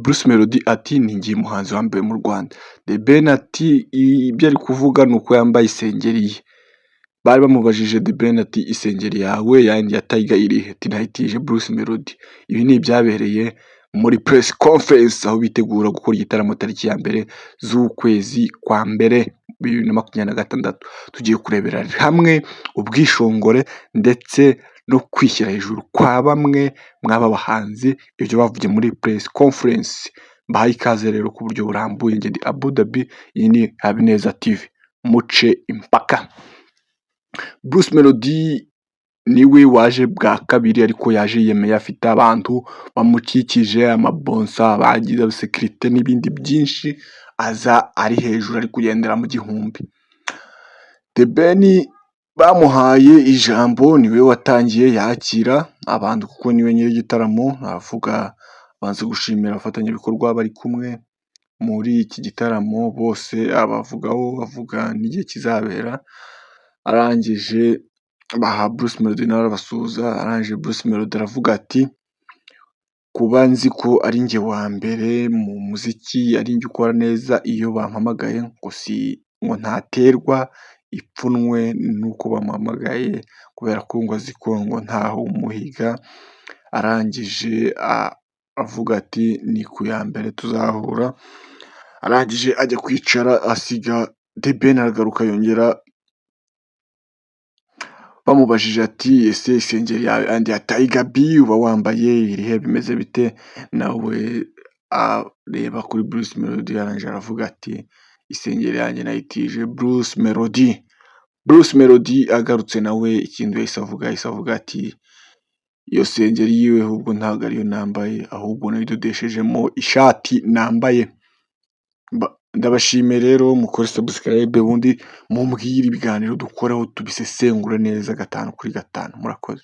Bruce Melody ati ni njye muhanzi wa mbere mu Rwanda. The Ben ati ibyo ari kuvuga ni uko yambaye isengeri ye. Bari bamubajije The Ben ati isengeri yawe yandi ya Tiger irihe? Ati nayitije Bruce Melody. Ibi ni ibyabereye muri press conference aho bitegura gukora igitaramo tariki ya mbere z'ukwezi kwa mbere 2026. Tugiye kurebera hamwe ubwishongore ndetse no kwishyira hejuru kwa bamwe mw'aba bahanzi, ibyo bavugiye muri press conference. Mbahaye ikaze rero ku buryo burambuye, njye ndi Abu Dhabi, iyi ni Habineza TV, muce impaka. Bruce Melody niwe waje bwa kabiri, ariko yaje yemeye afite abantu bamukikije, amabonsa, abagize sekirite n'ibindi byinshi, aza ari hejuru ari kugendera mu gihumbi. The Ben bamuhaye ijambo, niwe watangiye yakira abantu kuko niwe nyiri igitaramo. Aravuga, abanza gushimira abafatanyabikorwa bari kumwe muri iki gitaramo bose, abavugaho avuga n'igihe kizabera. Arangije baha Bruce Melody nawe arabasuhuza. Arangije Bruce Melody aravuga ati kuba nzi ko ari njye wa mbere mu muziki, ari njye ukora neza iyo bampamagaye, ngo ntaterwa ipfunwe nuko bamuhamagaye, kubera ko ngo azi ko ngo ntaho umuhiga. Arangije avuga ati ni ku ya mbere tuzahura. Arangije ajya kwicara asiga The Ben aragaruka yongera. Bamubajije ati ese isengeri yawe yandi ya Tiger B uba wambaye irihe, bimeze bite? Nawe areba kuri Bruce Melody, arangije aravuga ati isengeri yanjye nayitije Bruce Melody. Bruce Melody agarutse nawe ikindi yahise avuga ati iyo sengeri yiwe ahubwo ntabwo ariyo nambaye, ahubwo nayidodeshejemo ishati nambaye. Ndabashimiye rero, mukore subscribe ubundi mumbwire ibiganiro dukoraho tubisesengure neza 5 kuri 5. Murakoze.